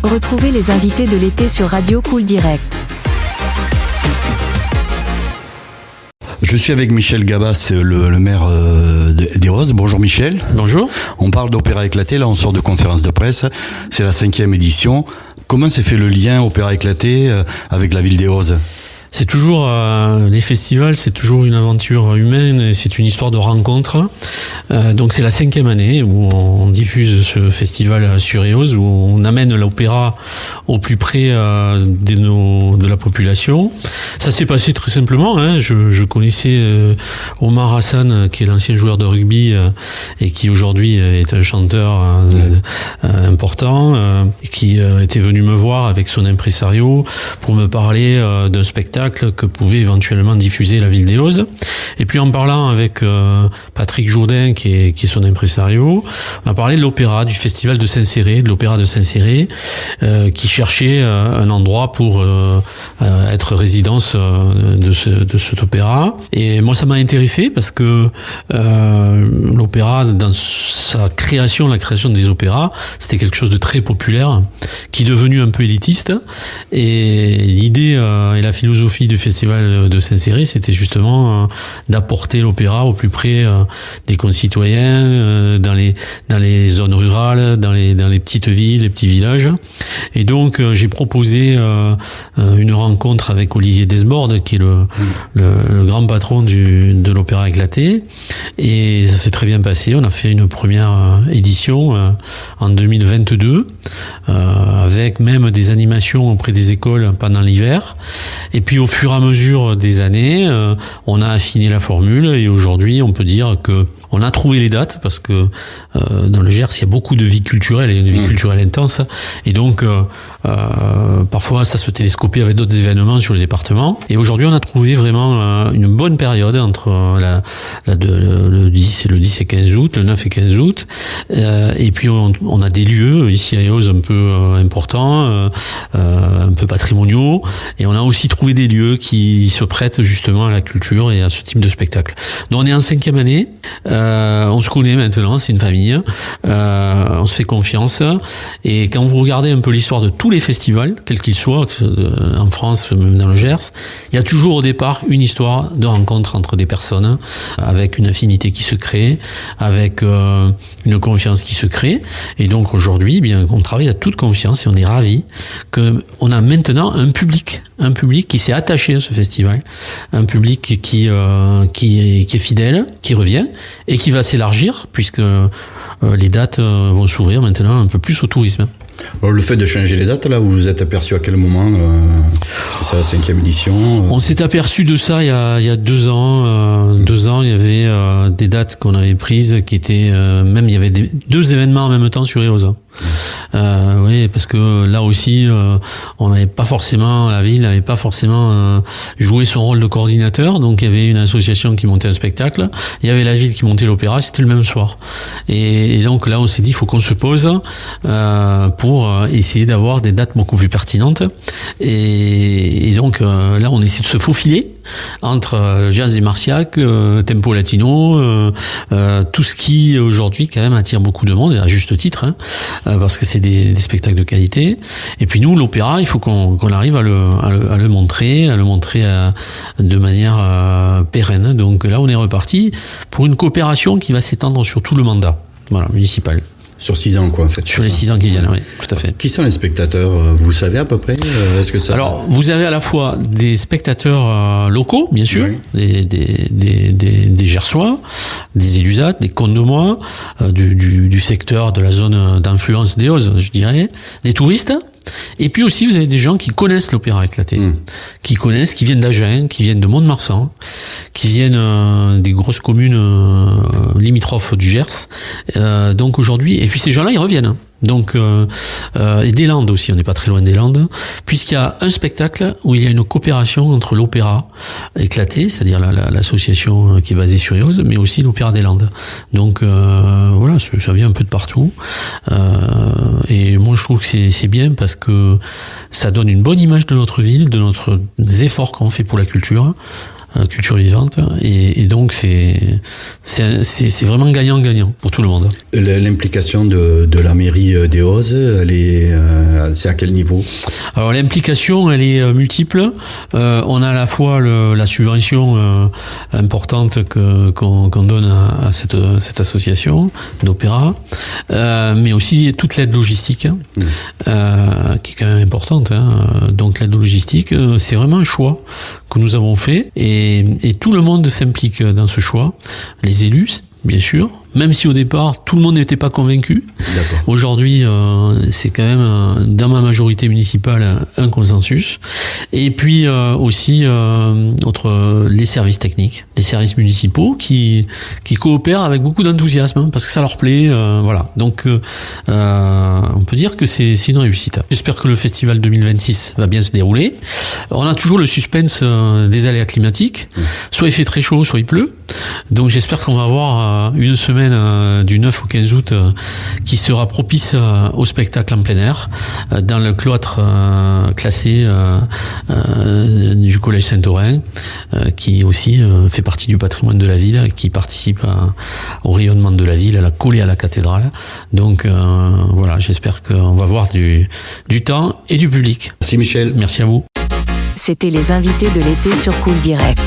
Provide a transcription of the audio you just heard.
Retrouvez les invités de l'été sur Radio Cool Direct. Je suis avec Michel Gabas, le maire des Roses. Bonjour Michel. Bonjour. On parle d'Opéra Éclaté, là on sort de conférence de presse. C'est la 5e édition. Comment s'est fait le lien Opéra Éclaté avec la ville des Roses ? C'est toujours, les festivals, c'est toujours une aventure humaine, et c'est une histoire de rencontre. Donc c'est la 5e année où on diffuse ce festival sur Eos, où on amène l'opéra au plus près de la population. Ça s'est passé très simplement, hein. Je connaissais Omar Hassan, qui est l'ancien joueur de rugby et qui aujourd'hui est un chanteur important, qui était venu me voir avec son impresario pour me parler d'un spectacle que pouvait éventuellement diffuser la ville d'Eos. Et puis en parlant avec Patrick Jourdain, qui est son impresario, on a parlé de l'opéra, du festival de Saint-Céré, de l'opéra de Saint-Céré, qui cherchait un endroit pour être résidence de cet opéra. Et moi, ça m'a intéressé parce que l'opéra, dans sa création, la création des opéras, c'était quelque chose de très populaire, qui est devenu un peu élitiste. Et l'idée et la philosophie du festival de Saint-Céré, c'était justement d'apporter l'opéra au plus près des concitoyens, dans les zones rurales, dans les petites villes, les petits villages. Et donc j'ai proposé une rencontre avec Olivier Desbordes, qui est le grand patron de l'Opéra Éclaté, et ça s'est très bien passé. On a fait une première édition en 2022, avec même des animations auprès des écoles pendant l'hiver. Et puis au fur et à mesure des années, on a affiné la formule, et aujourd'hui on peut dire que on a trouvé les dates, parce que dans le Gers il y a beaucoup de vie culturelle, et une vie culturelle intense, et donc parfois ça se télescopait avec d'autres événements sur le département. Et aujourd'hui on a trouvé vraiment une bonne période entre le 10 et 15 août, le 9 et 15 août, et puis on a des lieux ici à Eos un peu importants, un peu patrimoniaux, et on a aussi trouvé des lieux qui se prêtent justement à la culture et à ce type de spectacle. Donc on est en 5e année, on se connaît maintenant, c'est une famille, on se fait confiance, et quand vous regardez un peu l'histoire de tous les festivals, quels qu'ils soient, en France, même dans le Gers, il y a toujours au départ une histoire de rencontre entre des personnes, avec une affinité qui se crée, avec une confiance qui se crée. Et donc aujourd'hui, bien, on travaille à toute confiance, et on est ravis qu'on a maintenant un public qui s'est attaché à ce festival, un public qui est fidèle, qui revient et qui va s'élargir, puisque les dates vont s'ouvrir maintenant un peu plus au tourisme. Alors, le fait de changer les dates, là, vous vous êtes aperçu à quel moment c'est la 5e édition On s'est aperçu de ça il y a 2 ans. 2 ans, il y avait des dates qu'on avait prises qui étaient... même il y avait 2 événements en même temps sur Eos. Oui, parce que là aussi, on n'avait pas forcément, la ville n'avait pas forcément joué son rôle de coordinateur. Donc il y avait une association qui montait un spectacle, il y avait la ville qui montait l'opéra, c'était le même soir. Et donc là, on s'est dit, il faut qu'on se pose pour essayer d'avoir des dates beaucoup plus pertinentes. Et donc là, on essaie de se faufiler entre jazz et martiaque, tempo latino, tout ce qui aujourd'hui quand même attire beaucoup de monde, et à juste titre, hein, parce que c'est des spectacles de qualité. Et puis nous, l'opéra, il faut qu'on arrive à le montrer de manière pérenne. Donc là, on est reparti pour une coopération qui va s'étendre sur tout le mandat, voilà, municipal. Sur 6 ans, quoi, en fait. Sur les 6 ans qui viennent, oui, tout à fait. Qui sont les spectateurs ? Vous savez à peu près ? Est-ce que ça... Alors, vous avez à la fois des spectateurs locaux, bien sûr, oui. des Gersois, des Élusates, des Condenois, du secteur, de la zone d'influence d'Eos, je dirais, des touristes. Et puis aussi, vous avez des gens qui connaissent l'Opéra Éclaté, qui viennent d'Agen, qui viennent de Mont-de-Marsan, qui viennent des grosses communes limitrophes du Gers. Donc aujourd'hui, et puis ces gens-là, ils reviennent. Donc et des Landes aussi, on n'est pas très loin des Landes, puisqu'il y a un spectacle où il y a une coopération entre l'Opéra Éclaté, c'est-à-dire l'association qui est basée sur Eos, mais aussi l'Opéra des Landes. Donc voilà, ça vient un peu de partout, et moi je trouve que c'est bien parce que ça donne une bonne image de notre ville, de notre efforts qu'on fait pour la culture. culture vivante. Et donc c'est vraiment gagnant-gagnant pour tout le monde. L'implication de la mairie d'Eauze, c'est à quel niveau? Alors l'implication, elle est multiple. On a à la fois la subvention importante qu'on donne à cette association d'opéra, mais aussi toute l'aide logistique, qui est quand même importante. Donc l'aide logistique, c'est vraiment un choix que nous avons fait, et tout le monde s'implique dans ce choix. Les élus, bien sûr, même si au départ tout le monde n'était pas convaincu. D'accord. Aujourd'hui, c'est quand même dans ma majorité municipale un consensus. Et puis aussi les services techniques, les services municipaux qui coopèrent avec beaucoup d'enthousiasme, parce que ça leur plaît. Voilà. Donc on peut dire que c'est une réussite. J'espère que le festival 2026 va bien se dérouler. On a toujours le suspense des aléas climatiques. Soit il fait très chaud, soit il pleut. Donc j'espère qu'on va avoir une semaine du 9 au 15 août qui sera propice au spectacle en plein air dans le cloître classé du Collège Saint-Orin, qui aussi fait partie du patrimoine de la ville, qui participe au rayonnement de la ville, collé à la cathédrale. Donc voilà, j'espère qu'on va voir du temps et du public. Merci Michel. Merci à vous. C'était les invités de l'été sur Cool Direct.